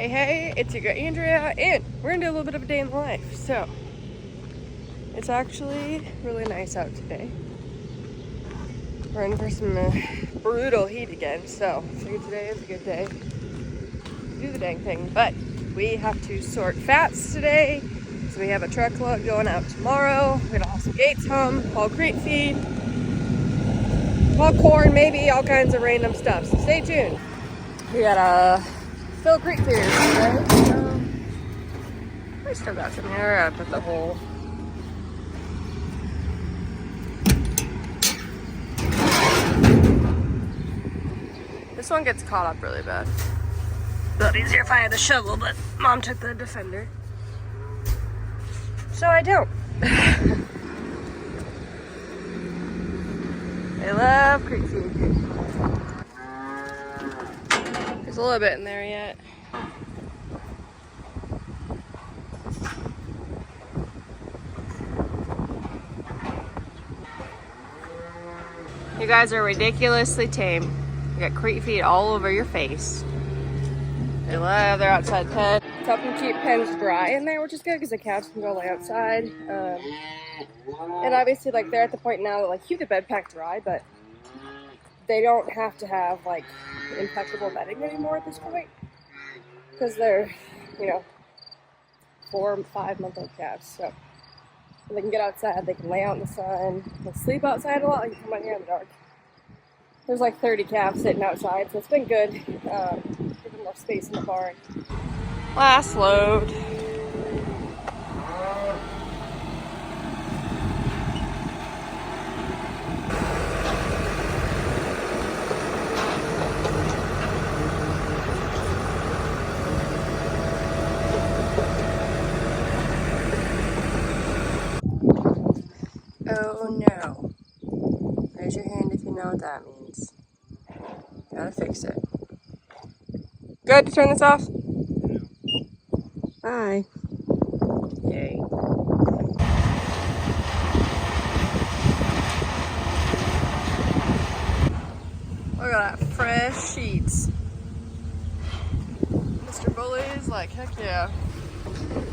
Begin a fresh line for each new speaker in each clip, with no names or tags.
Hey, it's your girl Andrea, and we're gonna do a little bit of a day in the life. So, it's actually really nice out today. We're in for some brutal heat again, so I figured today is a good day to do the dang thing. But we have to sort fats today, so we have a truckload going out tomorrow. We're gonna also gates hum, all crate feed, all corn, maybe all kinds of random stuff. So stay tuned. We got fill crate feeders today. I still got some here. I put the whole this one gets caught up really bad. A lot easier if I had the shovel, but Mom took the Defender, so I don't. I love crate feed. There's a little bit in there yet. You guys are ridiculously tame. You got crate feed all over your face. They love their outside pen. It's helping keep pens dry in there, which is good because the cats can go lay outside. And obviously, like, they're at the point now that, like, keep the bed packed dry, but they don't have to have, like, impeccable bedding anymore at this point because they're, 4 or 5 month old cats. So they can get outside, they can lay out in the sun, they sleep outside a lot, they can come out here in the dark. There's like 30 calves sitting outside, so it's been good. Give them more space in the barn. Last load. Oh no. Raise your hand if you know what that means. Gotta fix it. Good to turn this off? Yeah. Bye. Yay. Look at that, fresh sheets. Mr. Bully's like, heck yeah.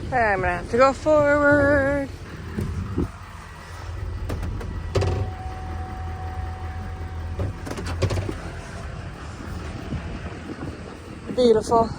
Okay, I'm gonna have to go forward. Beautiful.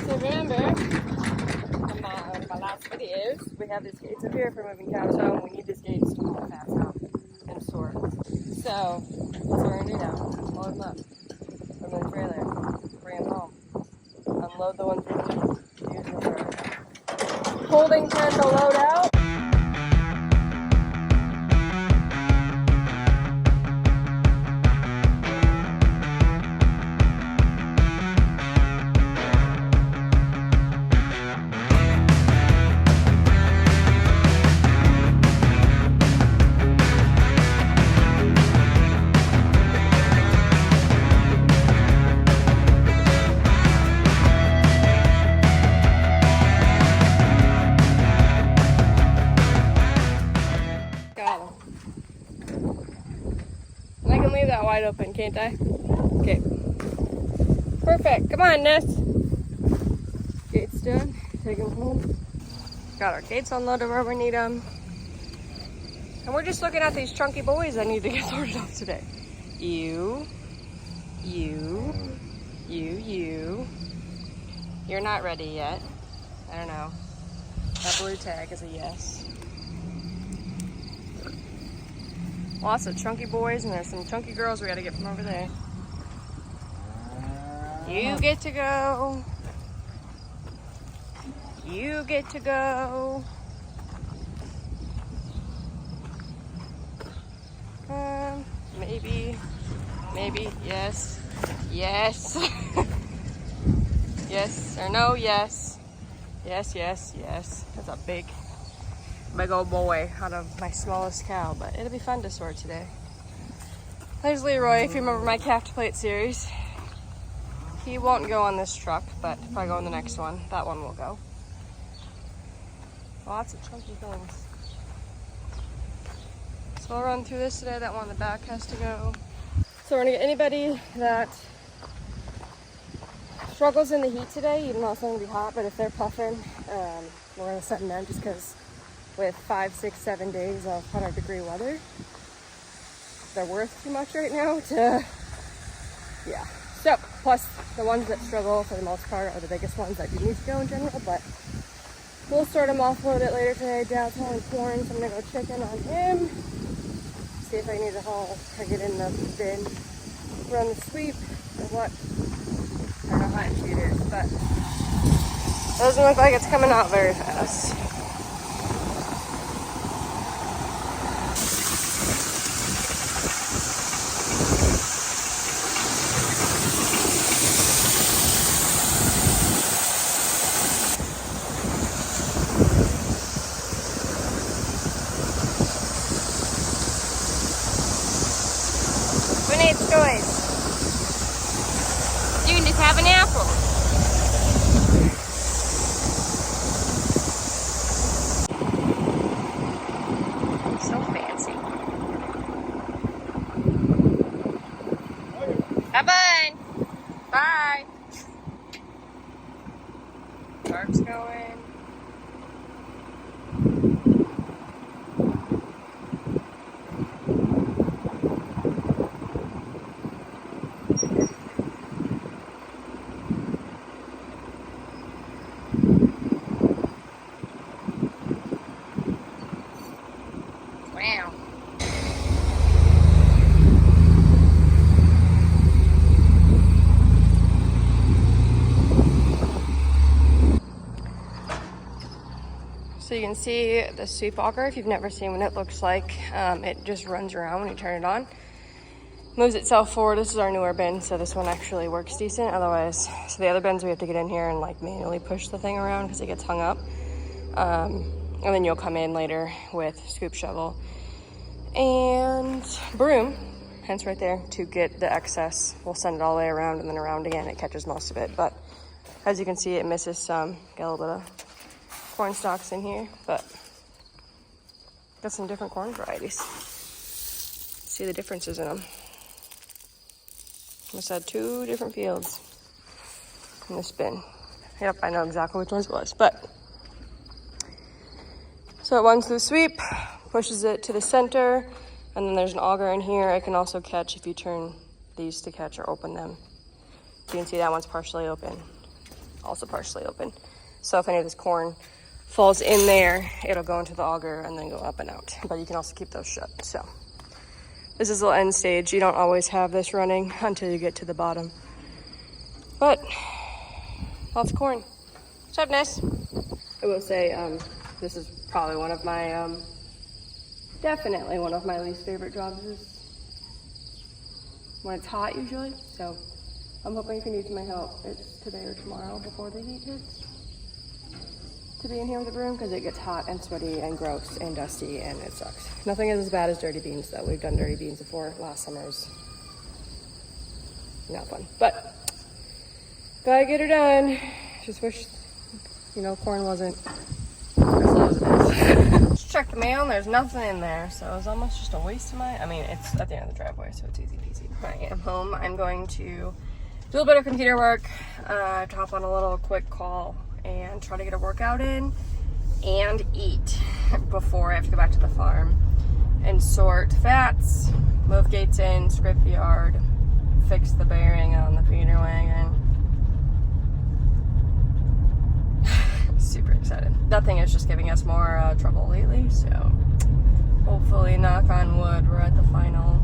So remember, we have these gates up here for moving cows home. We need these gates to move fats out and sort. So that's what we're gonna do now. Load them up from the trailer, bring them home, unload the ones we need, use them for holding pen to load out. And I can leave that wide open, can't I? Okay. Perfect. Come on, Ness. Gates done. Take them home. Got our gates unloaded where we need them. And we're just looking at these chunky boys that need to get sorted off today. You. You're not ready yet. I don't know. That blue tag is a yes. Lots of chunky boys, and there's some chunky girls we gotta get from over there. You get to go. You get to go. Maybe, yes. Yes or no, yes. Yes, yes, yes. That's a big old boy out of my smallest cow, but it'll be fun to sort today. There's Leroy, if you remember my calf to plate series. He won't go on this truck, but if I go on the next one, that one will go. Lots of chunky things. So I'll run through this today. That one in the back has to go. So we're gonna get anybody that struggles in the heat today, even though it's not gonna be hot, but if they're puffing, we're gonna send them just because with 5, 6, 7 days of 100-degree weather, they're worth too much right now to, yeah. So, plus the ones that struggle for the most part are the biggest ones that do need to go in general, but we'll sort them off a little bit later today. Dad's hauling corn, so I'm gonna go check in on him, see if I need to haul or get in the bin, run the sweep, or what. I don't know how much it is, but it doesn't look like it's coming out very fast. Who needs toys? You can just have an apple. So fancy. Bye-bye. Bye. Dark's going. Wow. So you can see the sweep auger if you've never seen what it looks like. It just runs around when you turn it on. Moves itself forward. This is our newer bin, so this one actually works decent. Otherwise, so the other bins we have to get in here and like manually push the thing around because it gets hung up. And then you'll come in later with scoop shovel and broom, hence right there, to get the excess. We'll send it all the way around and then around again. It catches most of it, but as you can see, it misses some. Got a little bit of corn stalks in here, but got some different corn varieties. See the differences in them. Just had 2 different fields in this bin. Yep, I know exactly which ones it was, but so it runs through the sweep, pushes it to the center, and then there's an auger in here. I can also catch if you turn these to catch or open them. You can see that one's partially open, also partially open. So if any of this corn falls in there, it'll go into the auger and then go up and out. But you can also keep those shut. So this is the end stage. You don't always have this running until you get to the bottom. But lots of corn. What's up, Ness? I will say, this is probably one of my, definitely one of my least favorite jobs is when it's hot usually. So I'm hoping if you need my help, it's today or tomorrow before the heat hits, to be in here with the broom, because it gets hot and sweaty and gross and dusty and it sucks. Nothing is as bad as dirty beans though. We've done dirty beans before. Last summer's not fun, but gotta get her done. Just wish, you know, corn wasn't as low as it is. Just checked the mail and there's nothing in there, so it was almost just a waste of my, I mean, it's at the end of the driveway, so it's easy peasy. I am home. I'm going to do a little bit of computer work, to hop on a little quick call and try to get a workout in and eat before I have to go back to the farm and sort fats, move gates in, scrape the yard, fix the bearing on the feeder wagon. Super excited. That thing is just giving us more trouble lately, so hopefully, knock on wood, we're at the final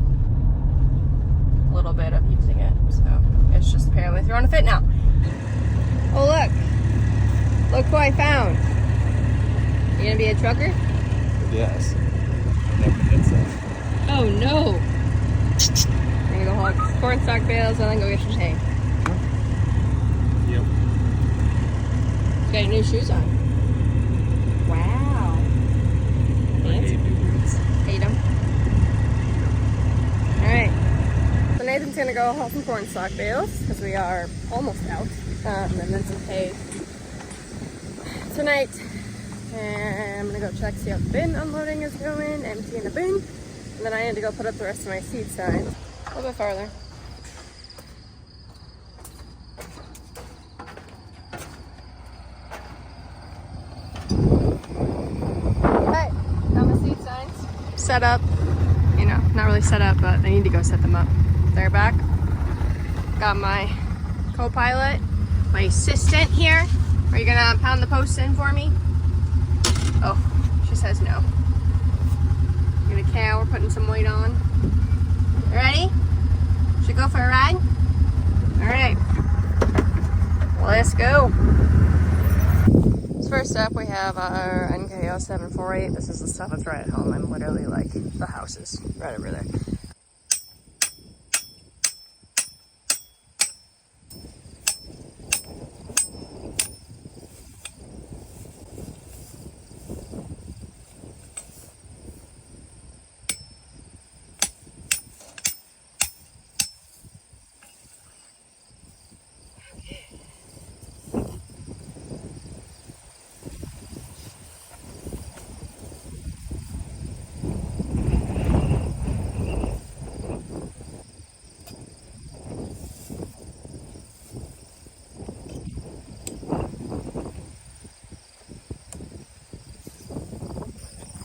little bit of using it. So it's just apparently throwing a fit now. Oh look! Look who I found. You gonna be a trucker?
Yes. Never did so.
Oh no! I'm gonna go haul corn stalk bales and then go get your tank.
Yep.
You got your new shoes on. Wow.
I hate new boots.
Hate them. Alright. So Nathan's gonna go haul some corn stalk bales because we are almost out. And then some hay tonight. And I'm gonna go check, see how the bin unloading is going, emptying the bin. And then I need to go put up the rest of my seed signs. A little bit farther. Okay, got my seed signs set up. You know, not really set up, but I need to go set them up. They're back. Got my co-pilot, my assistant here. Are you gonna pound the posts in for me? Oh, she says no. Get a cow, we're putting some weight on. You ready? Should go for a ride? Alright. Let's go. So first up we have our NKO 748. This is the stuff that's right at home. I'm literally like the house is right over there.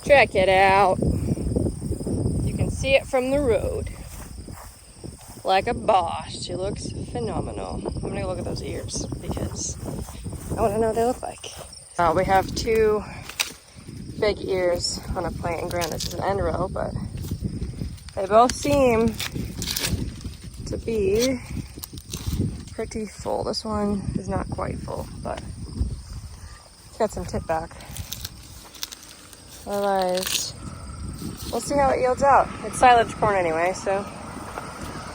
Check it out. You can see it from the road. Like a boss. She looks phenomenal. I'm gonna look at those ears because I want to know what they look like. We have two big ears on a plant. Granted, this is an end row, but they both seem to be pretty full. This one is not quite full, but it's got some tip back. Otherwise, we'll see how it yields out. It's silage corn anyway, so,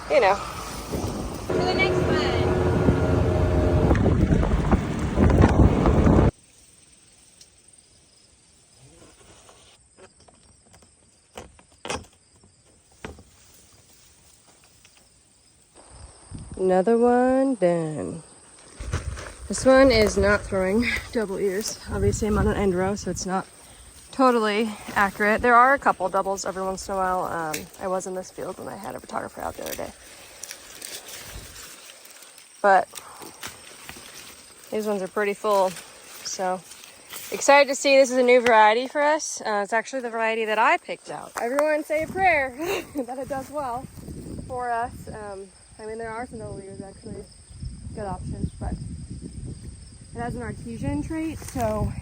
you know. For the next one. Another one done. This one is not throwing double ears. Obviously, I'm on an end row, so it's not totally accurate. There are a couple doubles every once in a while. I was in this field when I had a photographer out the other day. But these ones are pretty full. So excited to see this is a new variety for us. It's actually the variety that I picked out. Everyone say a prayer that it does well for us. I mean, there are some double ears actually, good options, but it has an artesian trait, so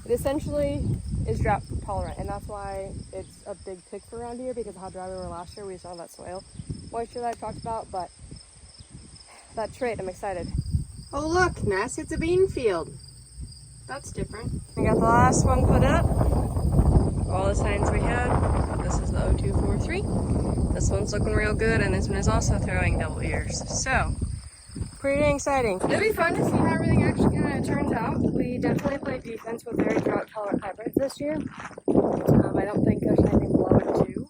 it essentially is drought tolerant, and that's why it's a big pick for around here because of how dry we were last year. We saw that soil moisture that I talked about, but that trait, I'm excited. Oh look, Ness, it's a bean field. That's different. We got the last one put up. All the signs we had. This is the 0243. This one's looking real good, and this one is also throwing double ears. So, pretty exciting. It'll be fun to see how everything actually kind of turns out. We definitely played defense with very drought-tolerant hybrids this year. I don't think there's anything below it too.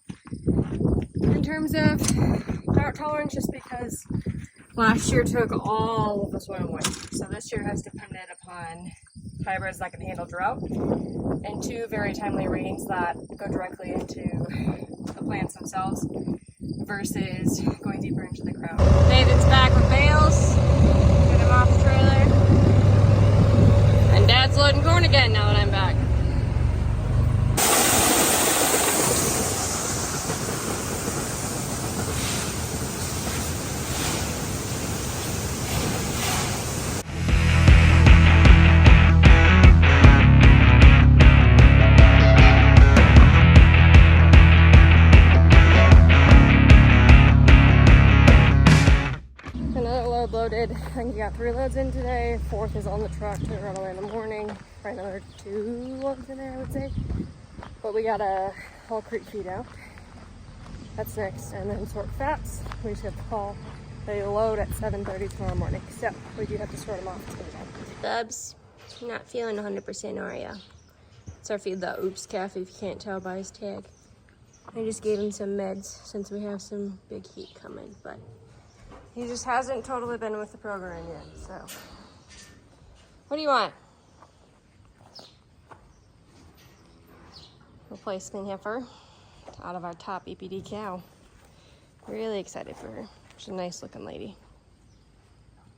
In terms of drought tolerance, just because last year took all of the soil moisture. So this year has depended upon hybrids that can handle drought and two very timely rains that go directly into the plants themselves versus going deeper into the ground. David's back with bales. Get him off the trailer. And Dad's loading corn again now that I'm back. Loaded. I think we got 3 loads in today. 4th is on the truck to run away in the morning. Probably another 2 loads in there, I would say. But we got a whole creek feed out. That's next. And then sort fats. We just have to call. They load at 7:30 tomorrow morning. So we do have to sort them off. Dubs, You're not feeling 100%, are ya? It's our feed the Oops calf, if you can't tell by his tag. I just gave him some meds since we have some big heat coming, but he just hasn't totally been with the program yet, so. What do you want? Replacement heifer out of our top EPD cow. Really excited for her. She's a nice looking lady.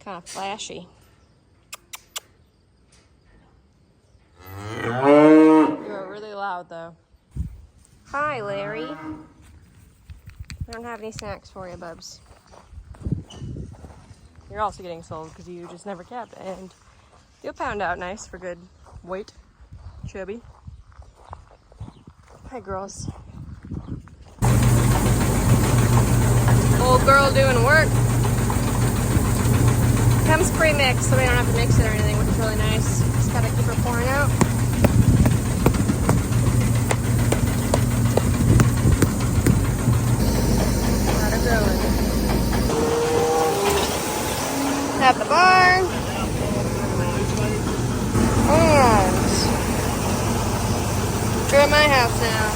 Kind of flashy. You are really loud though. Hi, Larry. We don't have any snacks for you, bubs. You're also getting sold because you just never kept, and you'll pound out nice for good weight. Chubby. Hi, girls. Old girl doing work. Comes pre-mixed, so we don't have to mix it or anything, which is really nice. Just gotta keep her pouring out. Got her going. At the barn. And we're at my house now.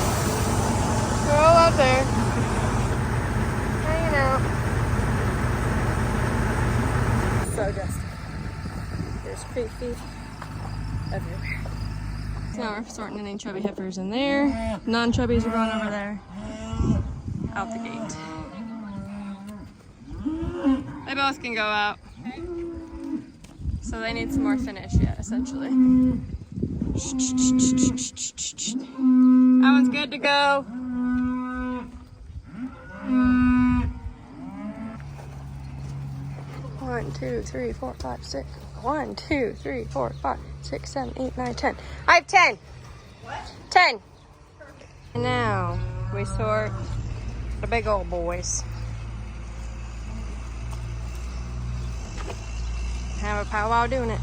We're all out there. Hanging out. So dusty. There's creek feet everywhere. So now we're sorting any chubby heifers in there. Non-chubbies are going over there. Out the gate. They both can go out. So they need some more finish yet, essentially. That one's good to go. One, two, three, four, five, six. 1, 2, 3, 4, 5, 6, 7, 8, 9, 10. I have 10. What? 10. And now we sort the big old boys. Have a powwow doing it.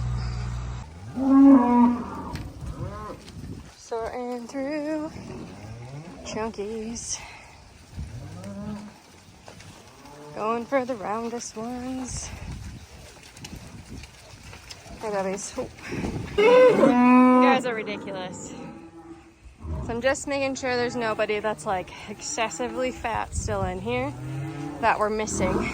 Sorting through chunkies. Going for the roundest ones. Hey, babies. Oh. You guys are ridiculous. So I'm just making sure there's nobody that's like excessively fat still in here that we're missing.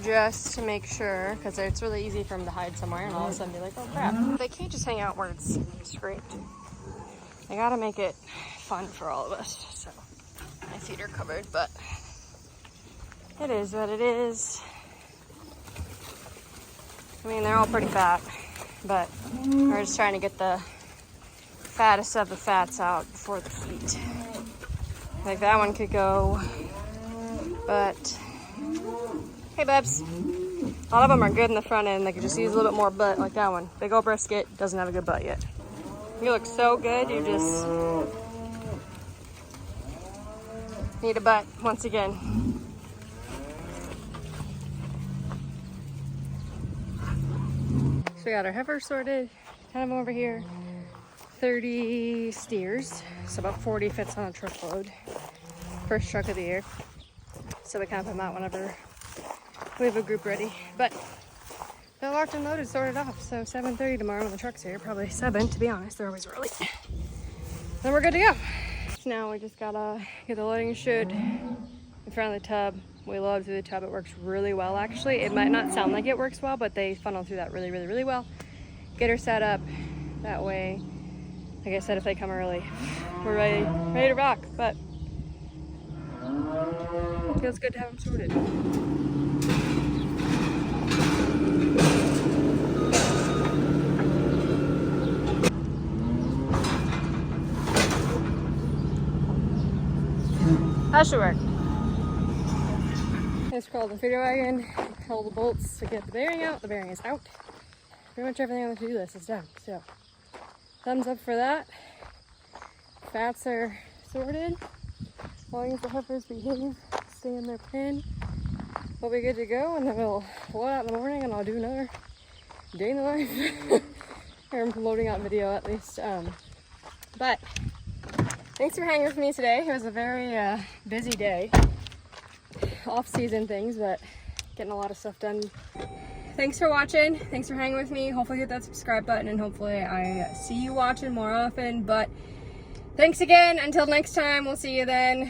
Just to make sure, because it's really easy for them to hide somewhere and all of a sudden be like, oh crap. They can't just hang out where it's scraped. They gotta make it fun for all of us. So my feet are covered, but it is what it is. I mean, they're all pretty fat, but we're just trying to get the fattest of the fats out before the feet. Like that one could go, but hey, Bubs. A lot of them are good in the front end. They could just use a little bit more butt, like that one. Big old brisket, doesn't have a good butt yet. You look so good, you just need a butt once again. So we got our heifers sorted, kind of over here. 30 steers, so about 40 fits on a truckload. First truck of the year. So we kind of put them out whenever we have a group ready. But they're locked and loaded, sorted off. So 7:30 tomorrow when the truck's here, probably 7 to be honest, they're always early. Then we're good to go. So now we just gotta get the loading chute in front of the tub. We load through the tub, it works really well actually. It might not sound like it works well, but they funnel through that really, really, really well. Get her set up that way. Like I said, if they come early, we're ready to rock, but it feels good to have them sorted. That should work. I just crawled the feeder wagon, held the bolts to get the bearing out. The bearing is out. Pretty much everything on the to-do list is done. So, thumbs up for that. Fats are sorted. As long as the heifers behave, stay in their pen, we'll be good to go. And then we'll load out in the morning, and I'll do another day in the life. Or I'm loading out video at least. But thanks for hanging with me today. It was a very busy day. Off-season things, but getting a lot of stuff done
thanks for watching. Thanks for hanging with me. Hopefully hit that subscribe button, and hopefully I see you watching more often. But thanks again. Until next time, we'll see you then.